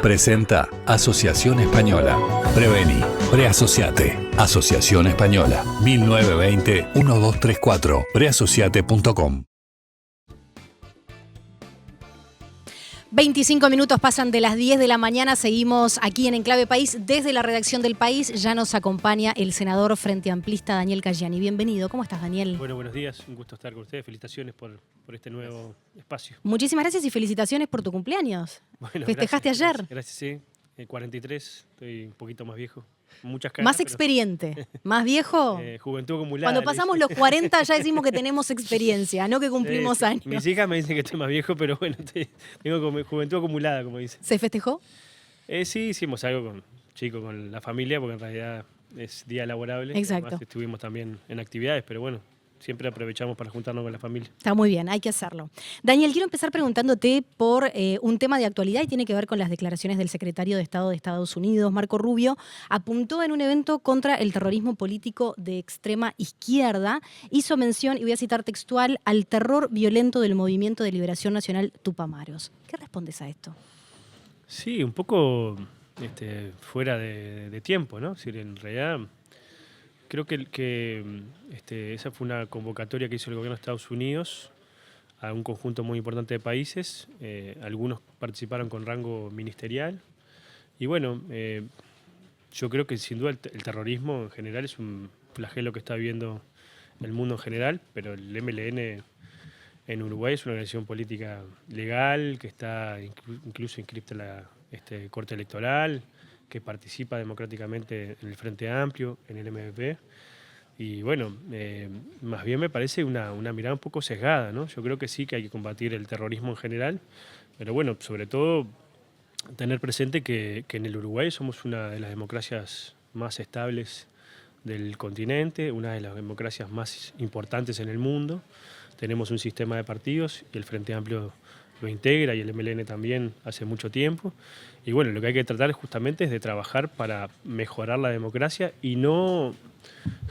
Presenta Asociación Española. Prevení, preasociate. Asociación Española. 1920-1234. Preasociate.com. 25 minutos pasan de las 10 de la mañana, seguimos aquí en Enclave País. Desde la redacción del País ya nos acompaña el senador Frente Amplista Daniel Caygiani. Bienvenido, ¿cómo estás, Daniel? Bueno, buenos días, un gusto estar con ustedes. Felicitaciones por este nuevo espacio. Muchísimas gracias y felicitaciones por tu cumpleaños. Bueno, ¿Festejaste ayer? Gracias, sí. 43, estoy un poquito más viejo. Muchas canas, Más experiente, más viejo. Juventud acumulada. Cuando pasamos los 40 ya decimos que tenemos experiencia, no que cumplimos años. Mis hijas me dicen que estoy más viejo, pero bueno, tengo como juventud acumulada, como dicen. ¿Se festejó? Sí, hicimos algo con la familia, porque en realidad es día laborable. Exacto. Además, estuvimos también en actividades, pero bueno, siempre aprovechamos para juntarnos con la familia. Está muy bien, hay que hacerlo. Daniel, quiero empezar preguntándote por un tema de actualidad y tiene que ver con las declaraciones del secretario de Estado de Estados Unidos, Marco Rubio. Apuntó en un evento contra el terrorismo político de extrema izquierda, hizo mención, y voy a citar textual, al terror violento del Movimiento de Liberación Nacional Tupamaros. ¿Qué respondes a esto? Sí, un poco fuera de tiempo, ¿no? Es decir, en realidad creo que esa fue una convocatoria que hizo el gobierno de Estados Unidos a un conjunto muy importante de países. Algunos participaron con rango ministerial. Y bueno, yo creo que sin duda el terrorismo en general es un flagelo que está viviendo el mundo en general, pero el MLN en Uruguay es una organización política legal que está incluso inscripta en la Corte Electoral, que participa democráticamente en el Frente Amplio, en el MVP. Y bueno, más bien me parece una mirada un poco sesgada, ¿no? Yo creo que sí que hay que combatir el terrorismo en general, pero bueno, sobre todo tener presente que en el Uruguay somos una de las democracias más estables del continente, una de las democracias más importantes en el mundo. Tenemos un sistema de partidos y el Frente Amplio lo integra y el MLN también hace mucho tiempo. Y bueno, lo que hay que tratar justamente es de trabajar para mejorar la democracia y no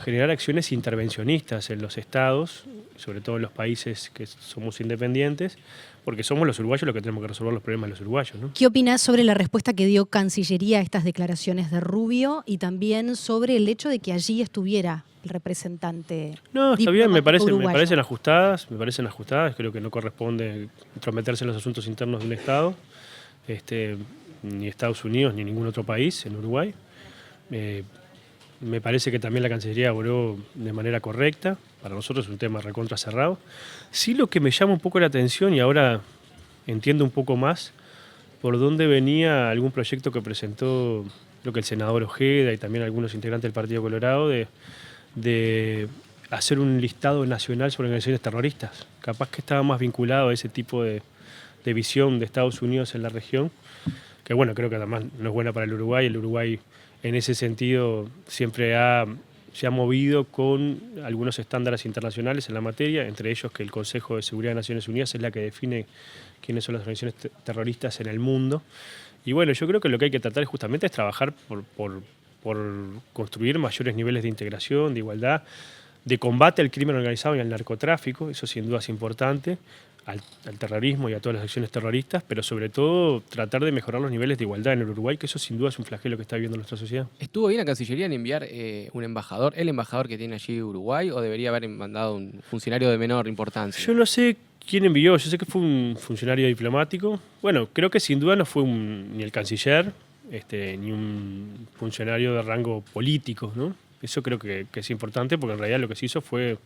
generar acciones intervencionistas en los estados, sobre todo en los países que somos independientes, porque somos los uruguayos los que tenemos que resolver los problemas de los uruguayos, ¿no? ¿Qué opinás sobre la respuesta que dio Cancillería a estas declaraciones de Rubio y también sobre el hecho de que allí estuviera el representante? No, está bien, me parecen uruguayo? me parecen ajustadas, creo que no corresponde entrometerse en los asuntos internos de un Estado, ni Estados Unidos ni ningún otro país en Uruguay. Me parece que también la Cancillería obró de manera correcta, para nosotros es un tema recontra cerrado. Sí, lo que me llama un poco la atención, y ahora entiendo un poco más por dónde venía algún proyecto que presentó, creo que el senador Ojeda y también algunos integrantes del Partido Colorado, de hacer un listado nacional sobre organizaciones terroristas. Capaz que estaba más vinculado a ese tipo de visión de Estados Unidos en la región, que bueno, creo que además no es buena para el Uruguay. El Uruguay en ese sentido siempre se ha movido con algunos estándares internacionales en la materia, entre ellos que el Consejo de Seguridad de Naciones Unidas es la que define quiénes son las organizaciones terroristas en el mundo. Y bueno, yo creo que lo que hay que tratar justamente es trabajar por construir mayores niveles de integración, de igualdad, de combate al crimen organizado y al narcotráfico, eso sin duda es importante, al terrorismo y a todas las acciones terroristas, pero sobre todo tratar de mejorar los niveles de igualdad en el Uruguay, que eso sin duda es un flagelo que está viviendo nuestra sociedad. ¿Estuvo bien la Cancillería en enviar un embajador, el embajador que tiene allí Uruguay, o debería haber mandado un funcionario de menor importancia? Yo no sé quién envió, yo sé que fue un funcionario diplomático. Bueno, creo que sin duda no fue ni el canciller, ni un funcionario de rango político, ¿no? Eso creo que es importante, porque en realidad lo que se hizo fue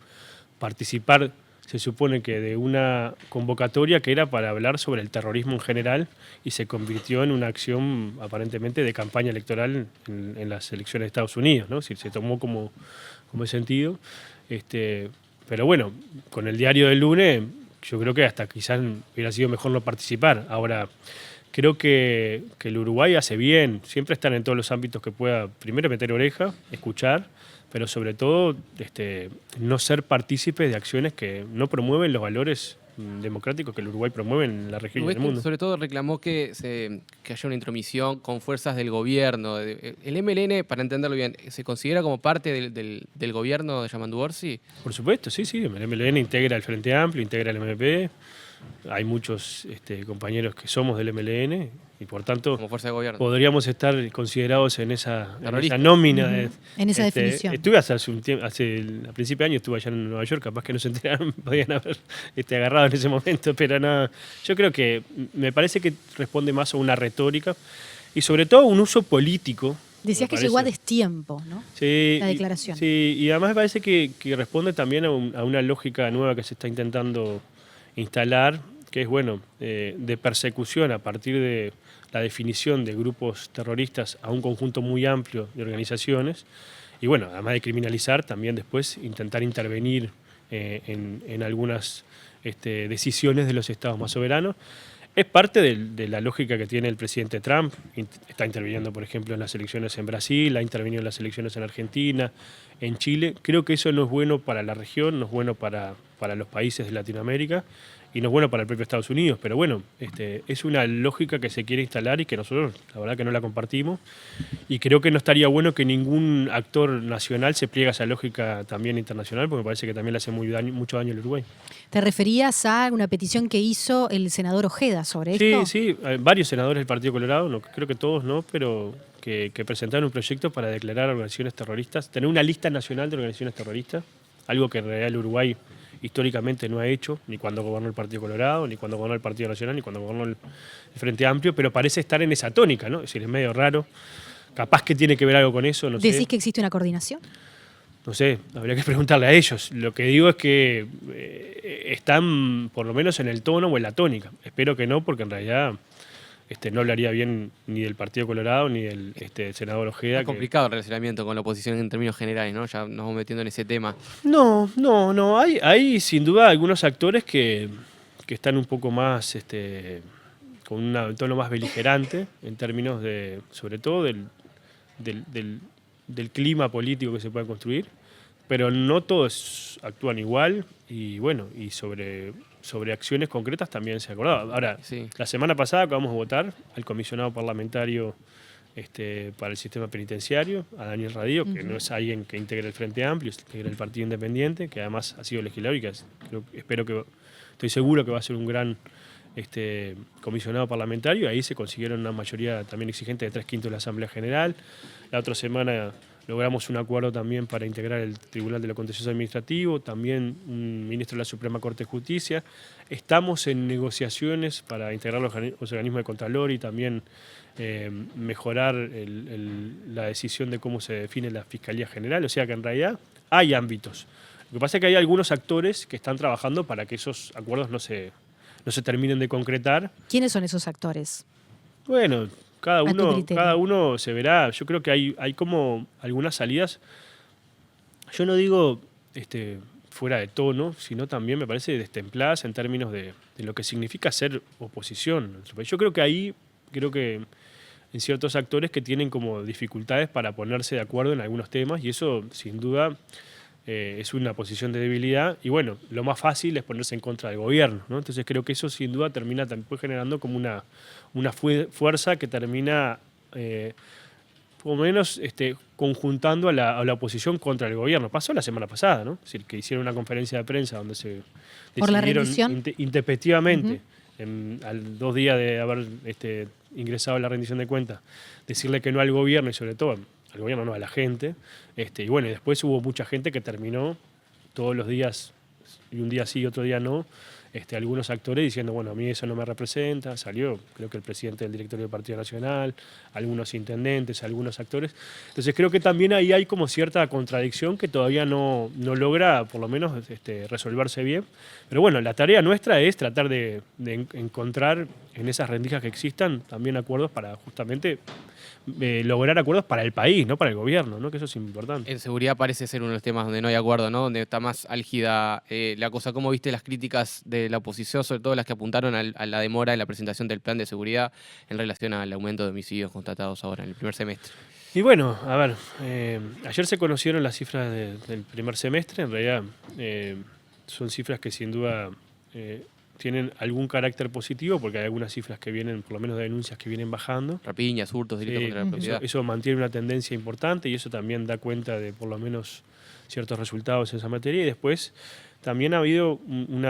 participar, se supone que de una convocatoria que era para hablar sobre el terrorismo en general y se convirtió en una acción aparentemente de campaña electoral en las elecciones de Estados Unidos, ¿no? Es decir, se tomó como sentido. Pero bueno, con el diario del lunes yo creo que hasta quizás hubiera sido mejor no participar. Ahora, creo que el Uruguay hace bien, siempre estar en todos los ámbitos que pueda, primero meter oreja, escuchar, pero sobre todo no ser partícipes de acciones que no promueven los valores democráticos que el Uruguay promueve en la región y en el mundo. Sobre todo reclamó que haya una intromisión con fuerzas del gobierno. ¿El MLN, para entenderlo bien, se considera como parte del gobierno de Yamandu Orsi? Por supuesto, sí. El MLN integra el Frente Amplio, integra el MP. hay muchos compañeros que somos del MLN y por tanto Como fuerza de gobierno. podríamos estar considerados en esa Terrorista. nómina. En esa definición. Estuve hace un tiempo, a principio de año estuve allá en Nueva York, capaz que no se enteraron, me podían haber agarrado en ese momento, pero no, yo creo que me parece que responde más a una retórica y sobre todo un uso político. Decías que llegó a destiempo, ¿no? Sí, la declaración. Sí, y además me parece que responde también a una lógica nueva que se está intentando instalar, que es, bueno, de persecución a partir de la definición de grupos terroristas a un conjunto muy amplio de organizaciones, y bueno, además de criminalizar, también después intentar intervenir en algunas decisiones de los estados más soberanos. Es parte de la lógica que tiene el presidente Trump. Está interviniendo, por ejemplo, en las elecciones en Brasil, ha intervenido en las elecciones en Argentina, en Chile. Creo que eso no es bueno para la región, no es bueno para los países de Latinoamérica y no es bueno para el propio Estados Unidos. Pero bueno, es una lógica que se quiere instalar y que nosotros, la verdad, que no la compartimos. Y creo que no estaría bueno que ningún actor nacional se pliegue a esa lógica también internacional, porque me parece que también le hace mucho daño al Uruguay. ¿Te referías a una petición que hizo el senador Ojeda sobre esto? Sí, varios senadores del Partido Colorado, no, creo que todos no, pero que presentaron un proyecto para declarar organizaciones terroristas, tener una lista nacional de organizaciones terroristas, algo que en realidad el Uruguay históricamente no ha hecho, ni cuando gobernó el Partido Colorado, ni cuando gobernó el Partido Nacional, ni cuando gobernó el Frente Amplio, pero parece estar en esa tónica, ¿no? Es decir, es medio raro. Capaz que tiene que ver algo con eso, no sé. ¿Decís que existe una coordinación? No sé, habría que preguntarle a ellos. Lo que digo es que están por lo menos en el tono o en la tónica. Espero que no, porque en realidad no hablaría bien ni del Partido Colorado ni del senador Ojeda. Es complicado el relacionamiento con la oposición en términos generales, ¿no? Ya nos vamos metiendo en ese tema. No. Hay sin duda algunos actores que están un poco más, con un tono más beligerante en términos de, sobre todo del clima político que se puede construir, pero no todos actúan igual y bueno, y sobre acciones concretas también se ha acordado. Ahora, Sí. La semana pasada acabamos de votar al comisionado parlamentario para el sistema penitenciario, a Daniel Radío, que no es alguien que integre el Frente Amplio, integra el Partido Independiente, que además ha sido legislador y que estoy seguro que va a ser un gran comisionado parlamentario. Ahí se consiguieron una mayoría también exigente de 3/5 de la Asamblea General. La otra semana logramos un acuerdo también para integrar el Tribunal de lo Contencioso Administrativo, también un ministro de la Suprema Corte de Justicia. Estamos en negociaciones para integrar los organismos de Contralor y también mejorar la decisión de cómo se define la Fiscalía General. O sea que en realidad hay ámbitos. Lo que pasa es que hay algunos actores que están trabajando para que esos acuerdos no se terminen de concretar. ¿Quiénes son esos actores? Bueno, cada A tu criterio. uno se verá. Yo creo que hay como algunas salidas. Yo no digo fuera de tono, sino también me parece destempladas en términos de lo que significa ser oposición. Yo creo que en ciertos actores que tienen como dificultades para ponerse de acuerdo en algunos temas, y eso sin duda es una posición de debilidad, y bueno, lo más fácil es ponerse en contra del gobierno, ¿no? Entonces creo que eso sin duda termina también generando como una fuerza que termina por lo menos conjuntando a la oposición contra el gobierno. Pasó la semana pasada, ¿no? Es decir, que hicieron una conferencia de prensa donde se ¿Por la decidieron rendición? intempestivamente, al 2 días de haber ingresado a la rendición de cuentas, decirle que no al gobierno y sobre todo al gobierno, no a la gente. Y bueno, y después hubo mucha gente que terminó todos los días, y un día sí y otro día no, algunos actores diciendo, bueno, a mí eso no me representa. Salió, creo que el presidente del directorio del Partido Nacional, algunos intendentes, algunos actores. Entonces creo que también ahí hay como cierta contradicción que todavía no logra, por lo menos, resolverse bien. Pero bueno, la tarea nuestra es tratar de encontrar en esas rendijas que existan también acuerdos para justamente lograr acuerdos para el país, no para el gobierno, ¿no? Que eso es importante. En seguridad parece ser uno de los temas donde no hay acuerdo, ¿no? Donde está más álgida la cosa. ¿Cómo viste las críticas de la oposición, sobre todo las que apuntaron a la demora en la presentación del plan de seguridad en relación al aumento de homicidios constatados ahora en el primer semestre? Y bueno, a ver, ayer se conocieron las cifras del primer semestre. En realidad son cifras que sin duda tienen algún carácter positivo, porque hay algunas cifras que vienen, por lo menos de denuncias que vienen bajando. Rapiñas, hurtos, delitos contra la propiedad. Eso mantiene una tendencia importante y eso también da cuenta de por lo menos ciertos resultados en esa materia, y después también ha habido un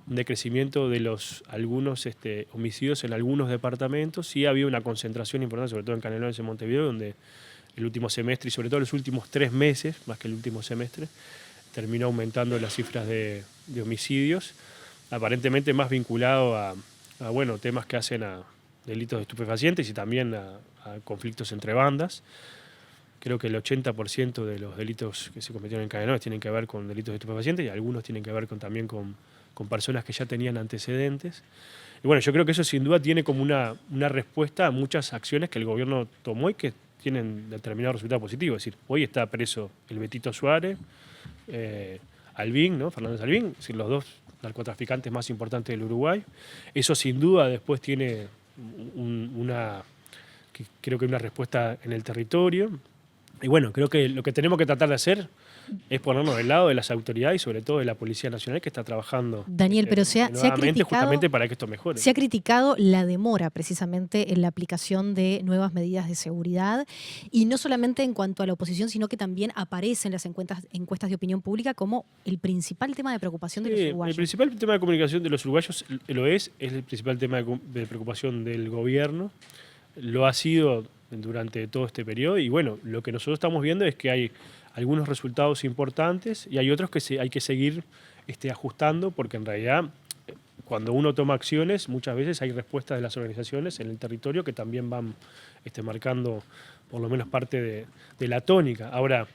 decrecimiento de algunos homicidios en algunos departamentos. Sí ha habido una concentración importante, sobre todo en Canelones, en Montevideo, donde el último semestre y sobre todo los últimos 3 meses, más que el último semestre, terminó aumentando las cifras de homicidios, aparentemente más vinculado a temas que hacen a delitos de estupefacientes y también a conflictos entre bandas. Creo que el 80% de los delitos que se cometieron en Canelones tienen que ver con delitos de estupefacientes y algunos tienen que ver también con personas que ya tenían antecedentes. Y bueno, yo creo que eso sin duda tiene como una respuesta a muchas acciones que el gobierno tomó y que tienen determinado resultado positivo. Es decir, hoy está preso el Betito Suárez, Albín, ¿no? Fernández Albín, es decir, los 2 narcotraficantes más importantes del Uruguay. Eso sin duda después tiene creo que una respuesta en el territorio. Y bueno, creo que lo que tenemos que tratar de hacer es ponernos del lado de las autoridades y sobre todo de la Policía Nacional que está trabajando, Daniel, pero se ha criticado, justamente para que esto mejore. Se ha criticado la demora precisamente en la aplicación de nuevas medidas de seguridad, y no solamente en cuanto a la oposición, sino que también aparece en las encuestas de opinión pública como el principal tema de preocupación de los uruguayos. El principal tema de comunicación de los uruguayos es el principal tema de preocupación del gobierno. Lo ha sido durante todo este periodo y bueno, lo que nosotros estamos viendo es que hay algunos resultados importantes y hay otros que hay que seguir ajustando, porque en realidad cuando uno toma acciones muchas veces hay respuestas de las organizaciones en el territorio que también van marcando por lo menos parte de la tónica. Ahora,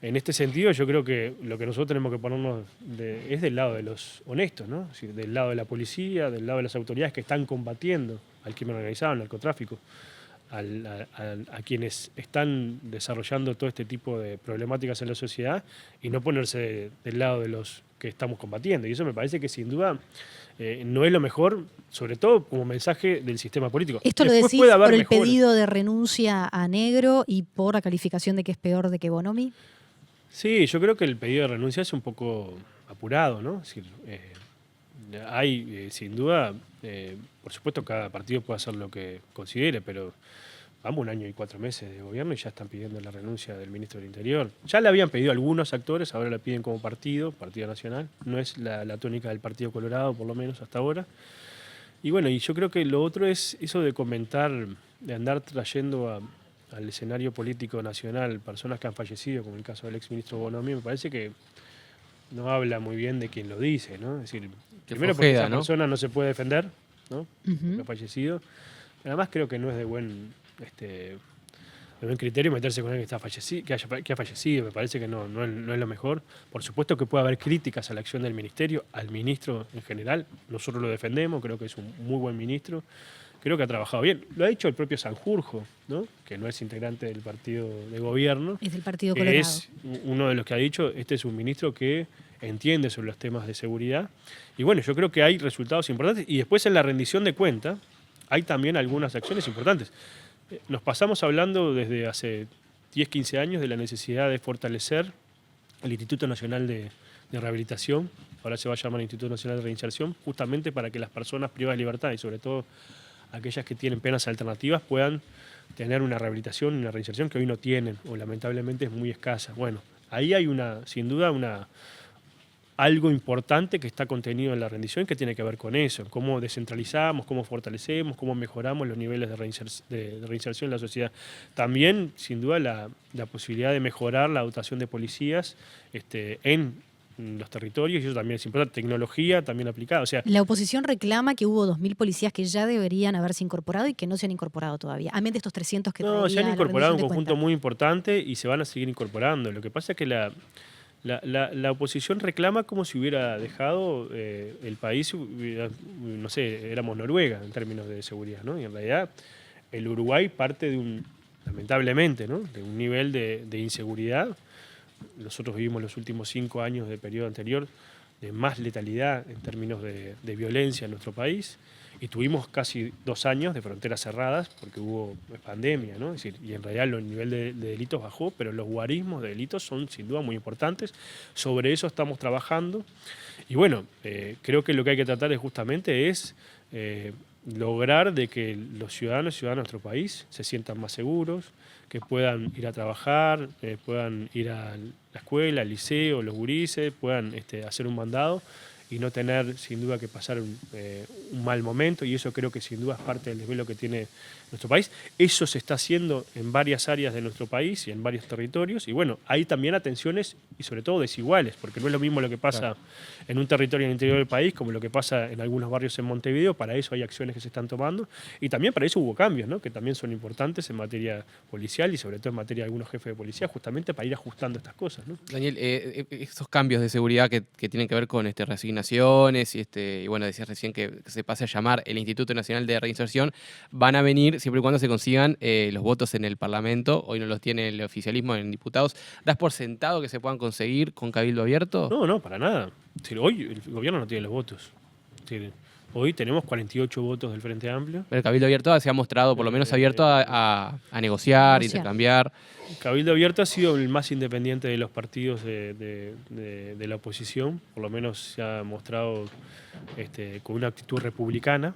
en este sentido yo creo que lo que nosotros tenemos que ponernos es del lado de los honestos, ¿no? Es decir, del lado de la policía, del lado de las autoridades que están combatiendo al crimen organizado, al narcotráfico, a quienes están desarrollando todo este tipo de problemáticas en la sociedad, y no ponerse del lado de los que estamos combatiendo. Y eso me parece que sin duda no es lo mejor, sobre todo como mensaje del sistema político. Esto lo Después decís puede haber por el mejores. pedido de renuncia a Negro y por la calificación de que es peor de que Bonomi. Sí, yo creo que el pedido de renuncia es un poco apurado, ¿no? Es decir, hay sin duda, por supuesto cada partido puede hacer lo que considere, pero vamos 1 año y 4 meses de gobierno y ya están pidiendo la renuncia del ministro del Interior. Ya le habían pedido algunos actores, ahora la piden como Partido Nacional. No es la tónica del Partido Colorado, por lo menos hasta ahora. Y bueno, y yo creo que lo otro es eso de comentar, de andar trayendo al escenario político nacional personas que han fallecido, como el caso del exministro Bonomi. Me parece que no habla muy bien de quien lo dice, ¿no? Es decir, primero porque esa persona no se puede defender, ¿no? Porque ha fallecido. Además creo que no es de buen criterio meterse con alguien que ha fallecido. Me parece que no es lo mejor. Por supuesto que puede haber críticas a la acción del ministerio, al ministro en general. Nosotros lo defendemos, creo que es un muy buen ministro. Creo que ha trabajado bien. Lo ha dicho el propio Sanjurjo, ¿no? Que no es integrante del partido de gobierno. Es del Partido Colorado. Es uno de los que ha dicho, este es un ministro que entiende sobre los temas de seguridad. Y bueno, yo creo que hay resultados importantes. Y después en la rendición de cuenta hay también algunas acciones importantes. Nos pasamos hablando desde hace 10, 15 años de la necesidad de fortalecer el Instituto Nacional de Rehabilitación. Ahora se va a llamar Instituto Nacional de Reinserción, justamente para que las personas privadas de libertad y sobre todo aquellas que tienen penas alternativas puedan tener una rehabilitación y una reinserción que hoy no tienen o lamentablemente es muy escasa. Bueno, ahí hay sin duda algo importante que está contenido en la rendición que tiene que ver con eso, cómo descentralizamos, cómo fortalecemos, cómo mejoramos los niveles de reinserción en la sociedad. También, sin duda, la posibilidad de mejorar la dotación de policías en los territorios, y eso también es importante. Tecnología también aplicada. O sea, la oposición reclama que hubo 2.000 policías que ya deberían haberse incorporado y que no se han incorporado todavía, amén de estos 300 que traía. No, se han incorporado un la conjunto muy importante y se van a seguir incorporando. Lo que pasa es que la oposición reclama como si hubiera dejado el país, no sé, éramos Noruega en términos de seguridad, ¿no? Y en realidad el Uruguay parte lamentablemente, ¿no? De un nivel de inseguridad. Nosotros vivimos los últimos 5 años del periodo anterior de más letalidad en términos de violencia en nuestro país, y tuvimos casi 2 años de fronteras cerradas porque hubo pandemia, ¿no? Es decir, y en realidad el nivel de delitos bajó, pero los guarismos de delitos son sin duda muy importantes. Sobre eso estamos trabajando y bueno, creo que lo que hay que tratar es justamente lograr de que los ciudadanos y ciudadanas de nuestro país se sientan más seguros, que puedan ir a trabajar, puedan ir a la escuela, al liceo, los gurises, puedan hacer un mandado y no tener sin duda que pasar un mal momento, y eso creo que sin duda es parte del desvelo que tiene nuestro país. Eso se está haciendo en varias áreas de nuestro país y en varios territorios, y bueno, hay también atenciones y sobre todo desiguales, porque no es lo mismo lo que pasa en un territorio en el interior del país como lo que pasa en algunos barrios en Montevideo. Para eso hay acciones que se están tomando, y también para eso hubo cambios, ¿no?, que también son importantes en materia policial y sobre todo en materia de algunos jefes de policía, justamente para ir ajustando estas cosas, ¿no? Daniel, esos cambios de seguridad que tienen que ver con reasignaciones y bueno, decías recién que se pase a llamar el Instituto Nacional de Reinserción, van a venir siempre y cuando se consigan los votos en el Parlamento. Hoy no los tiene el oficialismo en diputados. ¿Das por sentado que se puedan conseguir con cabildo abierto? No, para nada. Hoy el gobierno no tiene los votos. Hoy tenemos 48 votos del Frente Amplio. El cabildo abierto se ha mostrado por lo menos abierto a negociar, intercambiar. El Cabildo Abierto ha sido el más independiente de los partidos de la oposición, por lo menos se ha mostrado con una actitud republicana,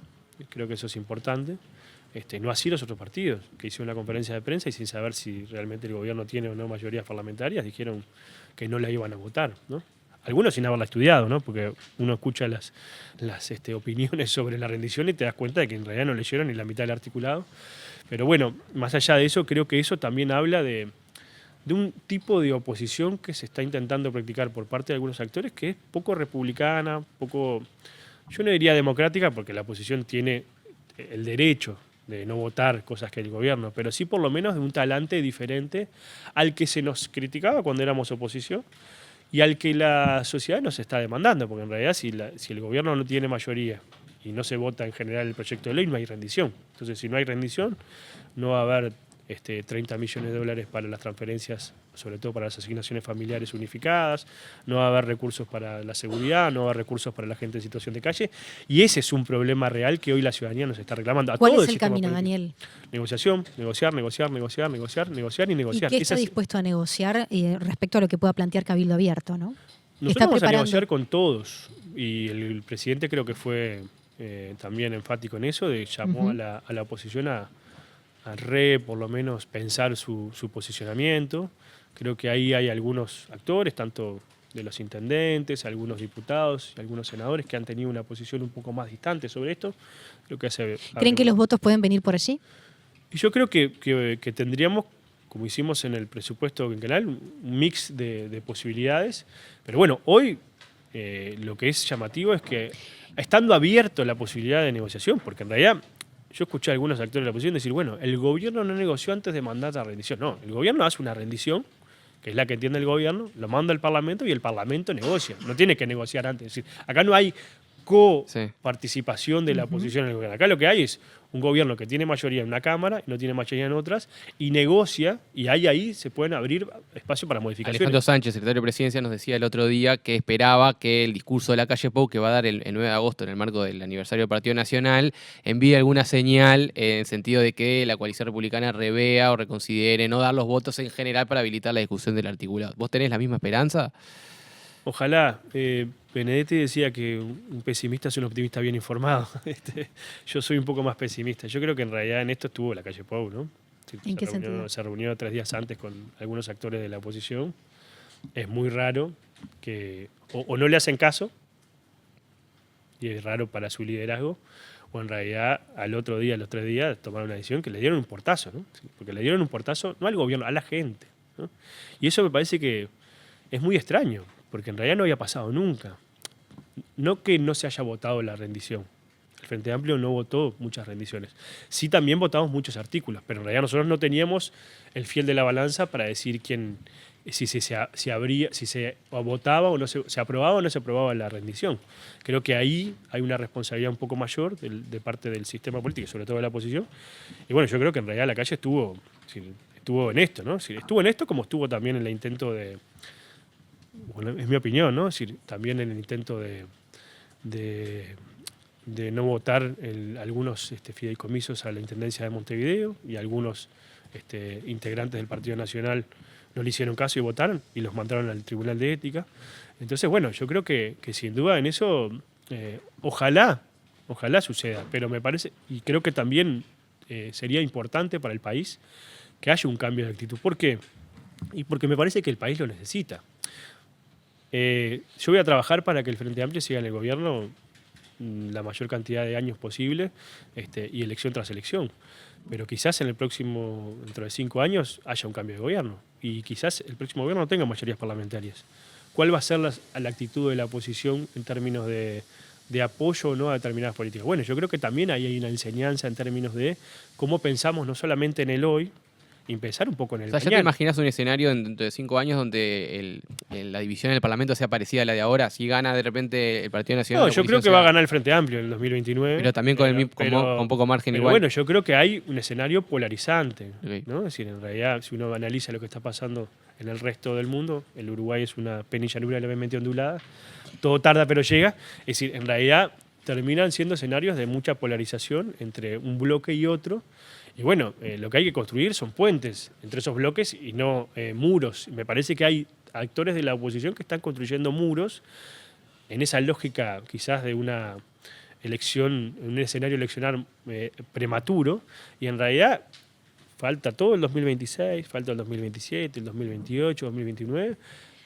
creo que eso es importante. No así los otros partidos, que hicieron una conferencia de prensa y sin saber si realmente el gobierno tiene o no mayorías parlamentarias, dijeron que no la iban a votar, ¿no? Algunos sin haberla estudiado, ¿no? Porque uno escucha las opiniones sobre la rendición y te das cuenta de que en realidad no leyeron ni la mitad del articulado. Pero bueno, más allá de eso, creo que eso también habla de un tipo de oposición que se está intentando practicar por parte de algunos actores, que es poco republicana, poco, yo no diría democrática, porque la oposición tiene el derecho de no votar cosas que el gobierno, pero sí por lo menos de un talante diferente al que se nos criticaba cuando éramos oposición y al que la sociedad nos está demandando, porque en realidad si el gobierno no tiene mayoría y no se vota en general el proyecto de ley, no hay rendición. Entonces, si no hay rendición, no va a haber 30 millones de dólares para las transferencias, sobre todo para las asignaciones familiares unificadas, no va a haber recursos para la seguridad, no va a haber recursos para la gente en situación de calle, y ese es un problema real que hoy la ciudadanía nos está reclamando. ¿Cuál es el camino, Daniel? Negociación, negociar y negociar. ¿Y qué está dispuesto a negociar respecto a lo que pueda plantear Cabildo Abierto, ¿no? Nosotros vamos a negociar con todos, y el presidente creo que fue también enfático en eso, llamó a la oposición a por lo menos pensar su posicionamiento. Creo que ahí hay algunos actores, tanto de los intendentes, algunos diputados y algunos senadores que han tenido una posición un poco más distante sobre esto. Creo que ¿Creen que los votos pueden venir por allí? Y yo creo que tendríamos, como hicimos en el presupuesto quinquenal, un mix de posibilidades. Pero bueno, hoy lo que es llamativo es que, estando abierto la posibilidad de negociación, porque en realidad yo escuché a algunos actores de la oposición decir, bueno, el gobierno no negoció antes de mandar la rendición. No, el gobierno hace una rendición, que es la que entiende el gobierno, lo manda al Parlamento y el Parlamento negocia. No tiene que negociar antes. Es decir, acá no hay coparticipación de la oposición en el gobierno. Acá lo que hay es un gobierno que tiene mayoría en una Cámara y no tiene mayoría en otras, y negocia, y ahí se pueden abrir espacio para modificaciones. Alejandro Sánchez, secretario de Presidencia, nos decía el otro día que esperaba que el discurso de la calle Pou, que va a dar el 9 de agosto en el marco del aniversario del Partido Nacional, envíe alguna señal en el sentido de que la coalición republicana revea o reconsidere no dar los votos en general para habilitar la discusión del articulado. ¿Vos tenés la misma esperanza? Ojalá. Benedetti decía que un pesimista es un optimista bien informado. Yo soy un poco más pesimista. Yo creo que en realidad en esto estuvo la calle Pou, ¿no? ¿En qué sentido? Se reunió 3 días antes con algunos actores de la oposición. Es muy raro que o no le hacen caso, y es raro para su liderazgo, o en realidad al otro día, a los 3 días, tomaron una decisión que le dieron un portazo, ¿no? Porque le dieron un portazo no al gobierno, a la gente, ¿no? Y eso me parece que es muy extraño, porque en realidad no había pasado nunca. No que no se haya votado la rendición. El Frente Amplio no votó muchas rendiciones. Sí, también votamos muchos artículos, pero en realidad nosotros no teníamos el fiel de la balanza para decir si se votaba o no se aprobaba o no se aprobaba la rendición. Creo que ahí hay una responsabilidad un poco mayor de parte del sistema político y sobre todo de la oposición. Y bueno, yo creo que en realidad la calle estuvo en esto, ¿no? Estuvo en esto como estuvo también en el intento de... Bueno, es mi opinión, ¿no? Es decir, también en el intento de no votar algunos fideicomisos a la Intendencia de Montevideo, y algunos integrantes del Partido Nacional no le hicieron caso y votaron y los mandaron al Tribunal de Ética. Entonces, bueno, yo creo que sin duda en eso, ojalá Ojalá suceda, pero me parece, y creo que también sería importante para el país que haya un cambio de actitud. ¿Por qué? Y porque me parece que el país lo necesita. Yo voy a trabajar para que el Frente Amplio siga en el gobierno la mayor cantidad de años posible y elección tras elección. Pero quizás dentro de 5 años, haya un cambio de gobierno. Y quizás el próximo gobierno no tenga mayorías parlamentarias. ¿Cuál va a ser la actitud de la oposición en términos de apoyo o no a determinadas políticas? Bueno, yo creo que también ahí hay una enseñanza en términos de cómo pensamos no solamente en el hoy, y pensar un poco en el O sea, ¿ya te mañana. imaginas un escenario dentro de 5 años donde la división en el Parlamento sea parecida a la de ahora? Si gana de repente el Partido Nacional. No, la yo creo oposición que va a sea- ganar el Frente Amplio en el 2029. Pero también con poco margen pero igual. bueno, yo creo que hay un escenario polarizante, Ok. ¿no? Es decir, en realidad, si uno analiza lo que está pasando en el resto del mundo, el Uruguay es una penillanura levemente ondulada, todo tarda pero llega. Es decir, en realidad terminan siendo escenarios de mucha polarización entre un bloque y otro. Y bueno, lo que hay que construir son puentes entre esos bloques y no muros. Me parece que hay actores de la oposición que están construyendo muros en esa lógica quizás de una elección, un escenario eleccional prematuro, y en realidad falta todo el 2026, falta el 2027, el 2028, 2029,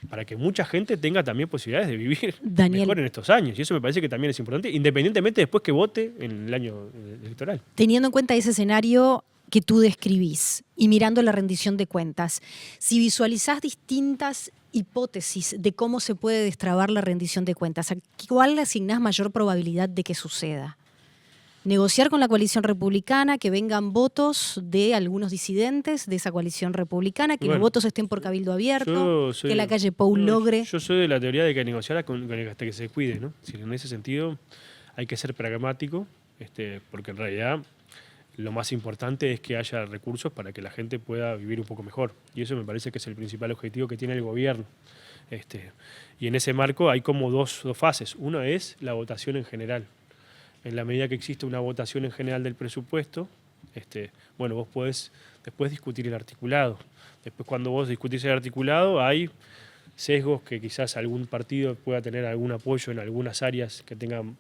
para que mucha gente tenga también posibilidades de vivir Daniel. mejor en estos años. Y eso me parece que también es importante, independientemente después que vote en el año electoral. Teniendo en cuenta ese escenario que tú describís y mirando la rendición de cuentas, si visualizás distintas hipótesis de cómo se puede destrabar la rendición de cuentas, ¿a cuál le asignás mayor probabilidad de que suceda? Negociar con la coalición republicana, que vengan votos de algunos disidentes de esa coalición republicana, que los Bueno, votos estén por cabildo abierto, Yo soy- que la calle Pou logre. Yo soy de la teoría de que negociar hasta que se cuide, ¿no? Si en ese sentido hay que ser pragmático, porque en realidad lo más importante es que haya recursos para que la gente pueda vivir un poco mejor. Y eso me parece que es el principal objetivo que tiene el gobierno. Y en ese marco hay como dos fases. Una es la votación en general. En la medida que existe una votación en general del presupuesto, bueno, vos podés después discutir el articulado. Después, cuando vos discutís el articulado, hay sesgos que quizás algún partido pueda tener algún apoyo en algunas áreas que tengan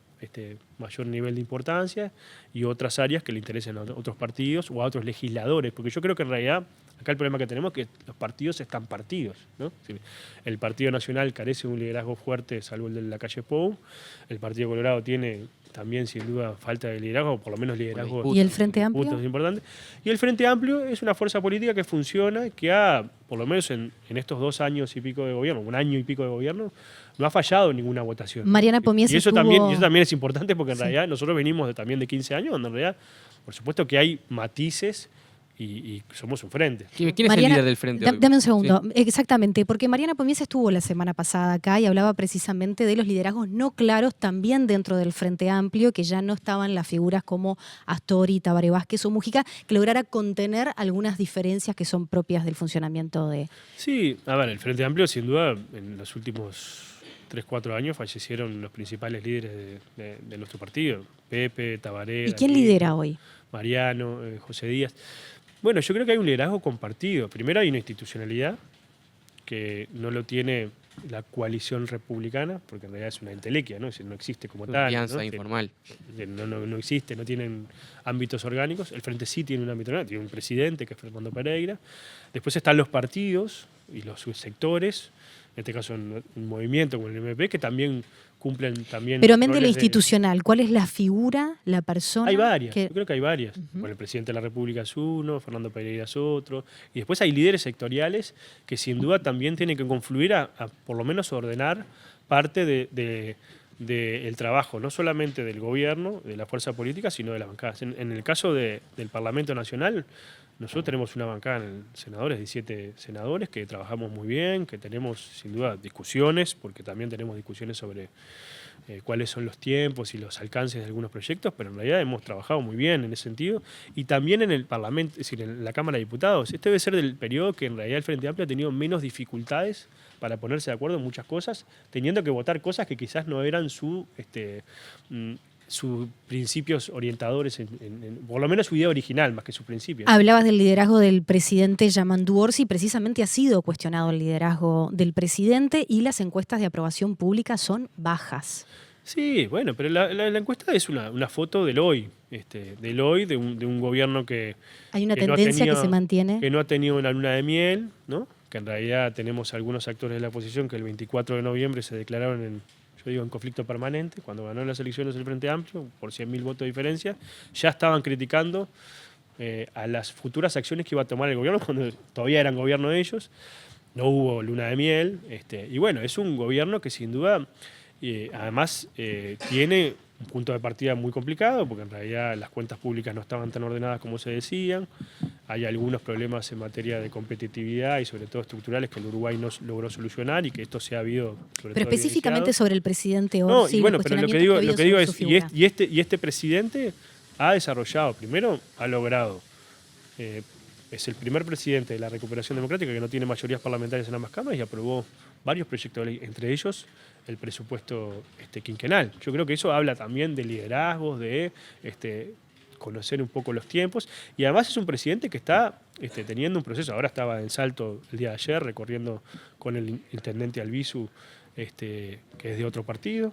mayor nivel de importancia y otras áreas que le interesen a otros partidos o a otros legisladores. Porque yo creo que en realidad acá el problema que tenemos es que los partidos están partidos, ¿no? Es decir, el Partido Nacional carece de un liderazgo fuerte, salvo el de la calle Pou. El Partido Colorado tiene también, sin duda, falta de liderazgo, o por lo menos liderazgo. ¿Y el Frente Amplio? Puntos importantes. Y el Frente Amplio es una fuerza política que funciona, que por lo menos en estos 2 años y pico de gobierno, 1 año y pico de gobierno, no ha fallado en ninguna votación. Mariana Pomies Y eso estuvo- también es importante porque en Sí. realidad nosotros venimos también de 15 años, donde en realidad, por supuesto que hay matices y somos un frente. ¿Quién es Mariana, el líder del frente hoy? Dame un segundo, Sí. exactamente, porque Mariana Pomies estuvo la semana pasada acá y hablaba precisamente de los liderazgos no claros también dentro del Frente Amplio, que ya no estaban las figuras como Astori, Tabaré Vázquez o Mujica, que lograra contener algunas diferencias que son propias del funcionamiento de... Sí, a ver, el Frente Amplio, sin duda, en los últimos 3-4 años fallecieron los principales líderes de nuestro partido. Pepe, Tabaré. ¿Y quién Daniel, lidera hoy? Mariano, José Díaz. Bueno, yo creo que hay un liderazgo compartido. Primero hay una institucionalidad que no lo tiene la coalición republicana, porque en realidad es una entelequia, ¿no? Es decir, no existe como tal. Alianza ¿no? informal. No existe, no tienen ámbitos orgánicos. El Frente sí tiene un ámbito orgánico, tiene un presidente que es Fernando Pereira. Después están los partidos y los subsectores, en este caso un movimiento como el MP, que también cumplen también. Pero mente lo roles de- institucional, ¿cuál es la figura, la persona? Hay varias, que- yo creo que hay varias. Bueno, el presidente de la República es uno, Fernando Pereira es otro, y después hay líderes sectoriales que sin duda también tienen que confluir a por lo menos ordenar parte del trabajo, no solamente del gobierno, de la fuerza política, sino de las bancadas. En el caso del Parlamento Nacional, nosotros tenemos una bancada en senadores, 17 senadores, que trabajamos muy bien, que tenemos sin duda discusiones, porque también tenemos discusiones sobre cuáles son los tiempos y los alcances de algunos proyectos, pero en realidad hemos trabajado muy bien en ese sentido. Y también en el Parlamento, es decir, en la Cámara de Diputados. Este debe ser del periodo que en realidad el Frente Amplio ha tenido menos dificultades para ponerse de acuerdo en muchas cosas, teniendo que votar cosas que quizás no eran sus principios orientadores, por lo menos su idea original, más que sus principios. Hablabas del liderazgo del presidente Yamandu Orsi, precisamente ha sido cuestionado el liderazgo del presidente y las encuestas de aprobación pública son bajas. Sí, bueno, pero la encuesta es una foto del hoy, del hoy, de un gobierno Hay una que no ha tendencia que tenido- se mantiene. que no ha tenido una luna de miel, ¿no? Que en realidad tenemos algunos actores de la oposición que el 24 de noviembre se declararon en conflicto permanente, cuando ganó las elecciones el Frente Amplio, por 100.000 votos de diferencia, ya estaban criticando a las futuras acciones que iba a tomar el gobierno cuando todavía eran gobierno de ellos. No hubo luna de miel, y bueno, es un gobierno que sin duda, además, tiene un punto de partida muy complicado, porque en realidad las cuentas públicas no estaban tan ordenadas como se decían, hay algunos problemas en materia de competitividad y sobre todo estructurales que el Uruguay no logró solucionar y que esto se ha habido sobre Pero todo específicamente evidenciado. sobre el presidente No, Orsi, y bueno, los pero lo que cuestionamientos digo, ha habido es, sobre su figura. y este presidente ha desarrollado, primero ha logrado, es el primer presidente de la recuperación democrática que no tiene mayorías parlamentarias en ambas cámaras y aprobó varios proyectos de ley, entre ellos el presupuesto quinquenal. Yo creo que eso habla también de liderazgos, de conocer un poco los tiempos, y además es un presidente que está teniendo un proceso. Ahora estaba en Salto el día de ayer recorriendo con el intendente Albizu, que es de otro partido,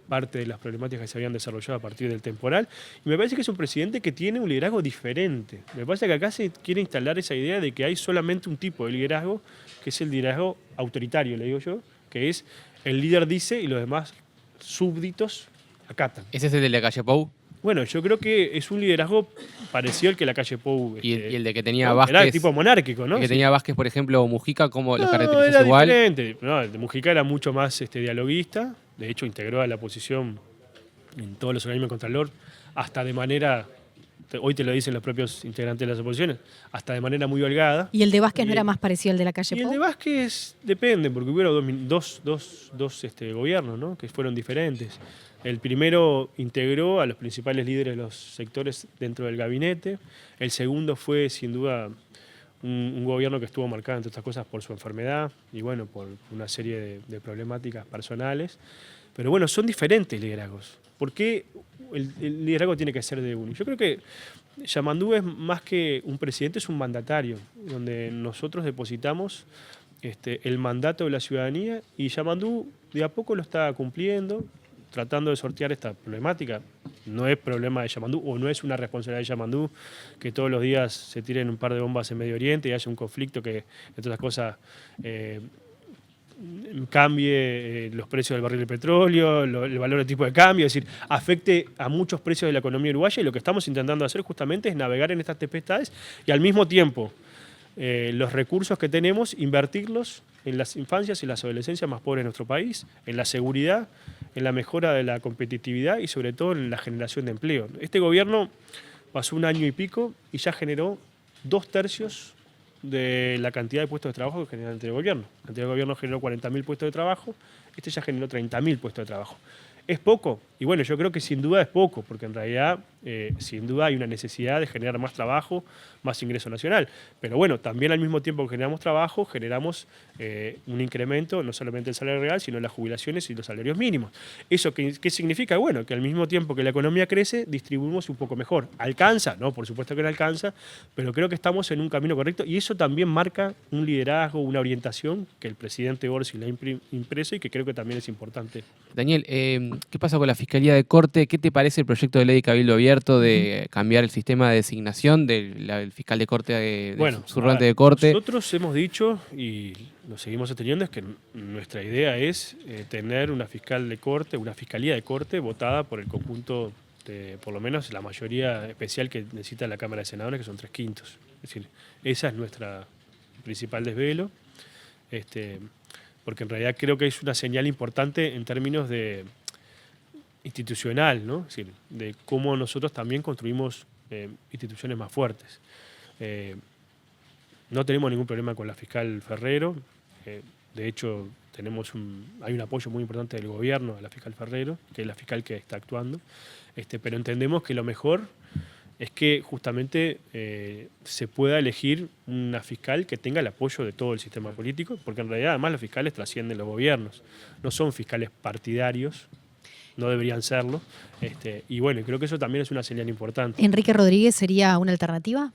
parte de las problemáticas que se habían desarrollado a partir del temporal, y me parece que es un presidente que tiene un liderazgo diferente. Me parece que acá se quiere instalar esa idea de que hay solamente un tipo de liderazgo, que es el liderazgo autoritario, le digo yo, que es el líder dice y los demás súbditos acatan. ¿Ese es el de la calle Pou? Bueno, yo creo que es un liderazgo parecido al que la calle Pou. Y el de que tenía ¿no? Vázquez. Era tipo monárquico, ¿no? El que Sí. tenía Vázquez, por ejemplo, o Mujica, ¿cómo los No, caracterizas era igual? diferente. No, el de Mujica era mucho más dialoguista. De hecho, integró a la oposición en todos los organismos de Contralor, hasta de manera, hoy te lo dicen los propios integrantes de las oposiciones, hasta de manera muy holgada. ¿Y el de Vázquez Y no era más parecido al de la calle Y el Pou? de Vázquez depende, porque hubieron dos gobiernos, ¿no? Que fueron diferentes. El primero integró a los principales líderes de los sectores dentro del gabinete. El segundo fue, sin duda, un gobierno que estuvo marcado, entre otras cosas, por su enfermedad y, bueno, por una serie de problemáticas personales. Pero, bueno, son diferentes liderazgos. ¿Por qué el liderazgo tiene que ser de uno? Yo creo que Yamandú es más que un presidente, es un mandatario, donde nosotros depositamos el mandato de la ciudadanía, y Yamandú de a poco lo está cumpliendo, tratando de sortear esta problemática. No es problema de Yamandú, o no es una responsabilidad de Yamandú que todos los días se tiren un par de bombas en Medio Oriente y haya un conflicto que, entre otras cosas, cambie los precios del barril de petróleo, el valor del tipo de cambio, es decir, afecte a muchos precios de la economía uruguaya, y lo que estamos intentando hacer justamente es navegar en estas tempestades y al mismo tiempo los recursos que tenemos, invertirlos en las infancias y las adolescencias más pobres de nuestro país, en la seguridad, en la mejora de la competitividad y sobre todo en la generación de empleo. Este gobierno pasó 1 año y pico y ya generó 2/3 de la cantidad de puestos de trabajo que genera el anterior gobierno. El anterior gobierno generó 40.000 puestos de trabajo, este ya generó 30.000 puestos de trabajo. ¿Es poco? Y bueno, yo creo que sin duda es poco, porque en realidad sin duda hay una necesidad de generar más trabajo, más ingreso nacional. Pero bueno, también al mismo tiempo que generamos trabajo, generamos un incremento, no solamente el salario real, sino las jubilaciones y los salarios mínimos. ¿Eso qué significa? Bueno, que al mismo tiempo que la economía crece, distribuimos un poco mejor. ¿Alcanza? No, por supuesto que no alcanza, pero creo que estamos en un camino correcto, y eso también marca un liderazgo, una orientación que el presidente Orsi le ha impreso y que creo que también es importante. Daniel, ¿qué pasa con la Fiscalía de Corte? ¿Qué te parece el proyecto de ley de Cabildo Abierto de cambiar el sistema de designación del fiscal de corte, subrogante de corte? Nosotros hemos dicho, y lo seguimos sosteniendo, es que nuestra idea es tener una fiscal de corte, una fiscalía de corte votada por el conjunto de, por lo menos, la mayoría especial que necesita la Cámara de Senadores, que son 3/5. Es decir, esa es nuestra principal desvelo. Porque en realidad creo que es una señal importante en términos de institucional, ¿no? Es decir, de cómo nosotros también construimos instituciones más fuertes. No tenemos ningún problema con la fiscal Ferrero, de hecho hay un apoyo muy importante del gobierno a la fiscal Ferrero, que es la fiscal que está actuando, pero entendemos que lo mejor es que justamente se pueda elegir una fiscal que tenga el apoyo de todo el sistema político, porque en realidad además los fiscales trascienden los gobiernos, no son fiscales partidarios, no deberían serlo, y bueno, creo que eso también es una señal importante. ¿Enrique Rodríguez sería una alternativa?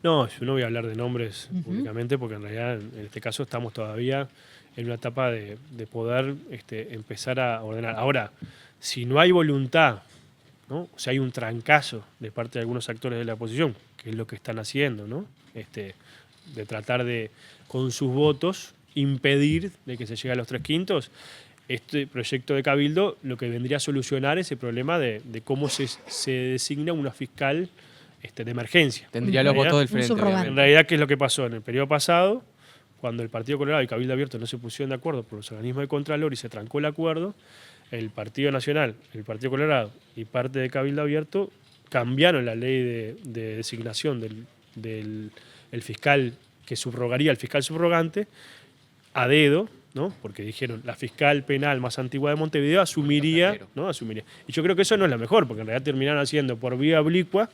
No, yo no voy a hablar de nombres públicamente porque en realidad en este caso estamos todavía en una etapa de poder empezar a ordenar. Ahora, si no hay voluntad, ¿no? O sea, hay un trancazo de parte de algunos actores de la oposición, que es lo que están haciendo, ¿no? De tratar de, con sus votos, impedir de que se llegue a los 3/5. Este proyecto de Cabildo lo que vendría a solucionar ese problema de cómo se designa una fiscal de emergencia. Tendría los votos del Un frente, subrogante. En obviamente. realidad, ¿qué es lo que pasó? En el periodo pasado, cuando el Partido Colorado y Cabildo Abierto no se pusieron de acuerdo por los organismos de Contralor y se trancó el acuerdo, el Partido Nacional, el Partido Colorado y parte de Cabildo Abierto cambiaron la ley de designación del fiscal que subrogaría al fiscal subrogante a dedo, ¿no? Porque dijeron la fiscal penal más antigua de Montevideo asumiría, ¿no? Asumiría. Y yo creo que eso no es la mejor, porque en realidad terminaron haciendo por vía oblicua,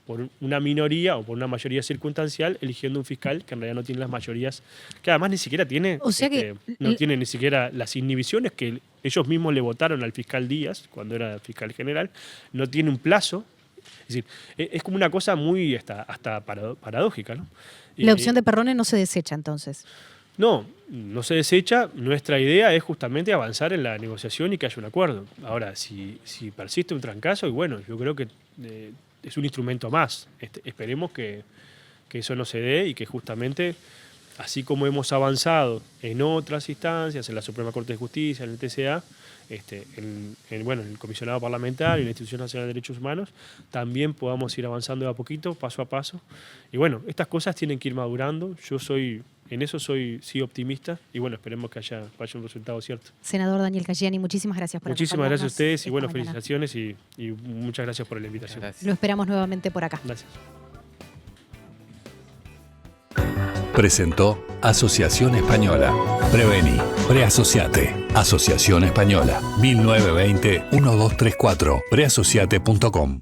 por una minoría o por una mayoría circunstancial, eligiendo un fiscal que en realidad no tiene las mayorías, que además ni siquiera tiene, O sea que no tiene ni siquiera las inhibiciones que ellos mismos le votaron al fiscal Díaz, cuando era fiscal general, no tiene un plazo. Es decir, es como una cosa muy hasta paradójica, ¿no? La opción de Perrone no se desecha entonces. No se desecha. Nuestra idea es justamente avanzar en la negociación y que haya un acuerdo. Ahora, si persiste un trancazo, y bueno, yo creo que es un instrumento más. Esperemos que eso no se dé y que justamente, así como hemos avanzado en otras instancias, en la Suprema Corte de Justicia, en el TCA, en el Comisionado Parlamentario, en la Institución Nacional de Derechos Humanos, también podamos ir avanzando de a poquito, paso a paso. Y bueno, estas cosas tienen que ir madurando. En eso soy optimista y bueno, esperemos que vaya un resultado cierto. Senador Daniel Caygiani, muchísimas gracias por Muchísimas gracias a acompañarnos ustedes y esta bueno, mañana. felicitaciones y muchas gracias por la invitación. Gracias. Lo esperamos nuevamente por acá. Gracias. Presentó Asociación Española. Prevení, preasociate. Asociación Española. 1920-1234. Preasociate.com.